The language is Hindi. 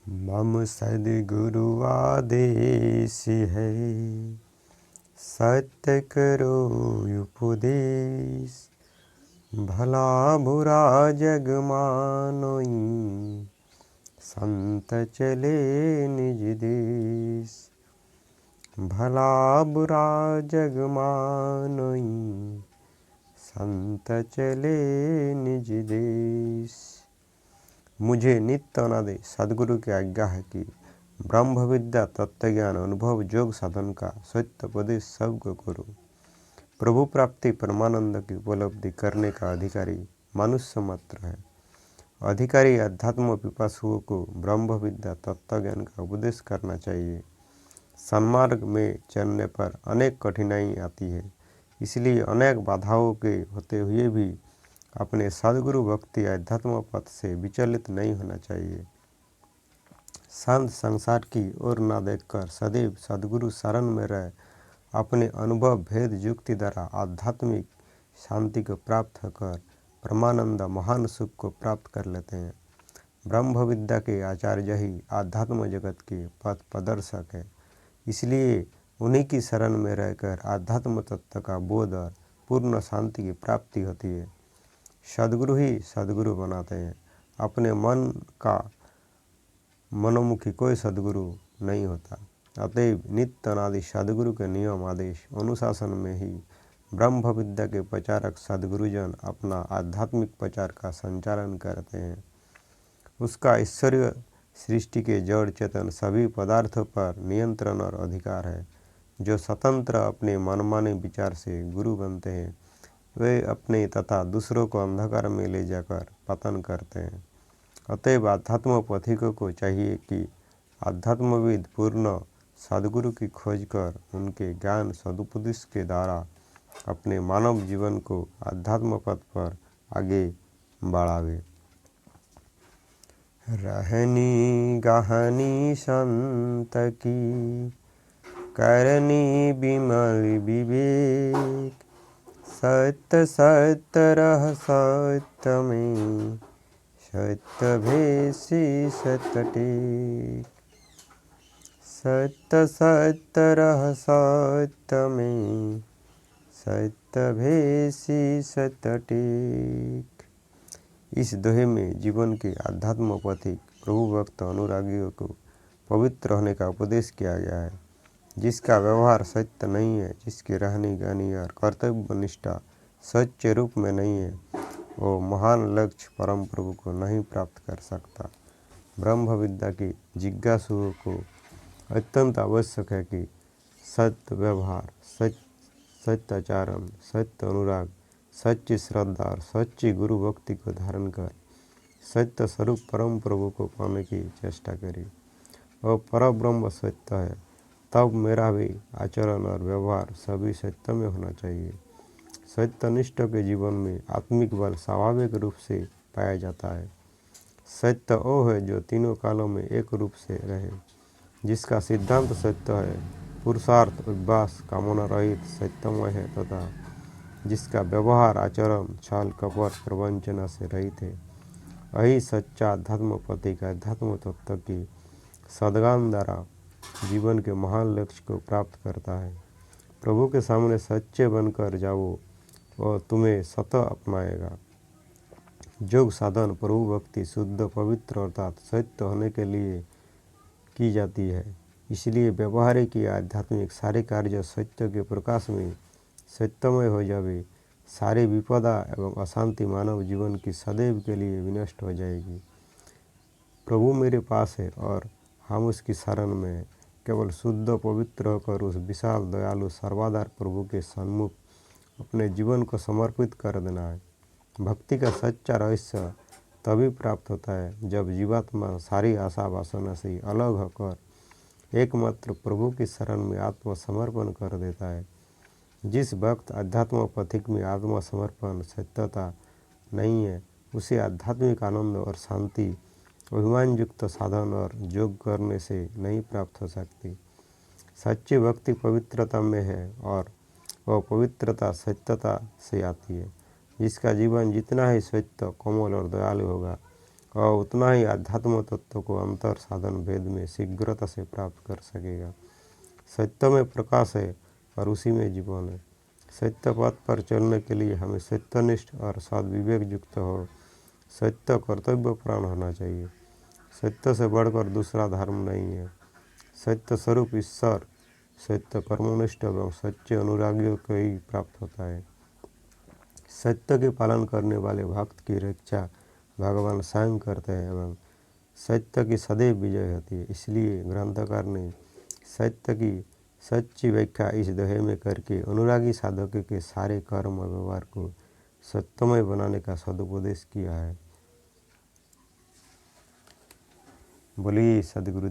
मम सद्गुरु आदेश है, सत्य करो उपदेश। भला बुरा जग मानोई, संत चले निज देश। भला बुरा जग मानोई, संत चले निज देश। मुझे नित्य अनादि सद्गुरु की आज्ञा है कि ब्रह्म विद्या, तत्वज्ञान, अनुभव, योग साधन का सत्य उपदेश सबको करो। प्रभु प्राप्ति परमानंद की उपलब्धि करने का अधिकारी मनुष्य मात्र है। अधिकारी अध्यात्म पिपासुओं को ब्रह्म विद्या, तत्वज्ञान का उपदेश करना चाहिए। सन्मार्ग में चलने पर अनेक कठिनाई आती है, इसलिए अनेक बाधाओं के होते हुए भी अपने सद्गुरु भक्ति अध्यात्म पथ से विचलित नहीं होना चाहिए। शांत संसार की ओर न देखकर सदैव सद्गुरु शरण में रह अपने अनुभव, भेद, युक्ति द्वारा आध्यात्मिक शांति को प्राप्त होकर परमानंद महान सुख को प्राप्त कर लेते हैं। ब्रह्म विद्या के आचार्य ही आध्यात्म जगत के पथ प्रदर्शक है, इसलिए उन्हीं की शरण में रहकर आध्यात्म तत्व का बोध और पूर्ण शांति की प्राप्ति होती है। सद्गुरु ही सद्गुरु बनाते हैं। अपने मन का मनोमुखी कोई सद्गुरु नहीं होता। अतएव नित्य अनादि सद्गुरु के नियम, आदेश, अनुशासन में ही ब्रह्म विद्या के प्रचारक सद्गुरुजन अपना आध्यात्मिक प्रचार का संचालन करते हैं। उसका ईश्वरीय सृष्टि के जड़ चेतन सभी पदार्थों पर नियंत्रण और अधिकार है। जो स्वतंत्र अपने मनमाने विचार से गुरु बनते हैं, वे अपने तथा दूसरों को अंधकार में ले जाकर पतन करते हैं। अतएव आध्यात्म पथिकों को चाहिए कि आध्यात्मविद पूर्ण सद्गुरु की खोज कर उनके ज्ञान सदुपदेश के द्वारा अपने मानव जीवन को आध्यात्म पथ पर आगे बढ़ावे। रहनी गहनी संत की, करनी विमल विवेक। सत्य सत्य रह सत्य में, सत्य भेषी सत्य टेक। सत्य सत्य रह सत्य में, सत्य भेषी सत्य टेक। इस दोहे में जीवन के आध्यात्म पथिक प्रभु भक्त अनुरागियों को पवित्र होने का उपदेश किया गया है। जिसका व्यवहार सत्य नहीं है, जिसकी रहनी गहनी और कर्तव्य निष्ठा सच्चे रूप में नहीं है, वो महान लक्ष्य परम प्रभु को नहीं प्राप्त कर सकता। ब्रह्म विद्या की जिज्ञासुओं को अत्यंत आवश्यक है कि सत्य व्यवहार, सत्य आचरण, सत्य अनुराग, सच्ची श्रद्धा और सच्ची गुरु भक्ति को धारण कर सत्य स्वरूप परम प्रभु को पाने की चेष्टा करें। और पर ब्रह्म सत्य है, तब मेरा भी आचरण और व्यवहार सभी सत्य में होना चाहिए। सत्यनिष्ठ के जीवन में आत्मिक बल स्वाभाविक रूप से पाया जाता है। सत्य वो है जो तीनों कालों में एक रूप से रहे, जिसका सिद्धांत सत्य है, पुरुषार्थ उद्भास कामना रहित सत्यमय है तथा जिसका व्यवहार आचरण छल कपट प्रवंचना से रहित है। वही सच्चा अध्यात्म पथिक अध्यात्म तत्व की सद्गान द्वारा जीवन के महान लक्ष्य को प्राप्त करता है। प्रभु के सामने सच्चे बनकर जाओ, वह तुम्हें स्वतः अपनाएगा। योग साधन प्रभु भक्ति शुद्ध पवित्र अर्थात सत्य होने के लिए की जाती है, इसलिए व्यवहारिक या आध्यात्मिक सारे कार्य सत्य के प्रकाश में सत्यमय हो जावे। सारी विपदा एवं अशांति मानव जीवन की सदैव के लिए विनष्ट हो जाएगी। प्रभु मेरे पास है और हम उसकी शरण में हैं। केवल शुद्ध पवित्र होकर उस विशाल दयालु सर्वाधार प्रभु के सन्मुख अपने जीवन को समर्पित कर देना है। भक्ति का सच्चा रहस्य तभी प्राप्त होता है जब जीवात्मा सारी आशा वासना से अलग होकर एकमात्र प्रभु की शरण में आत्मसमर्पण कर देता है। जिस वक्त अध्यात्म पथिक में आत्मसमर्पण सत्यता नहीं है, उसे आध्यात्मिक आनंद और शांति अभिमान युक्त साधन और योग करने से नहीं प्राप्त हो सकती। सच्ची भक्ति पवित्रता में है और वह पवित्रता सत्यता से आती है। जिसका जीवन जितना ही सत्य, कोमल और दयालु होगा, और उतना ही आध्यात्म तत्व को अंतर साधन भेद में शीघ्रता से प्राप्त कर सकेगा। सत्य में प्रकाश है और उसी में जीवन है। सत्य पथ पर चलने के लिए हमें सत्यनिष्ठ और सद्विवेक युक्त हो सत्य कर्तव्य प्राण होना चाहिए। सत्य से बढ़कर दूसरा धर्म नहीं है। सत्य स्वरूप ईश्वर सत्य कर्मनिष्ठ एवं सच्चे अनुरागियों को ही प्राप्त होता है। सत्य के पालन करने वाले भक्त की रक्षा भगवान स्वयं करते हैं एवं सत्य की सदैव विजय होती है। इसलिए ग्रंथकार ने सत्य की सच्ची व्याख्या इस दोहे में करके अनुरागी साधकों के सारे कर्म और व्यवहार को सत्यमय बनाने का सदुपदेश किया है। बोलिए सदगुरु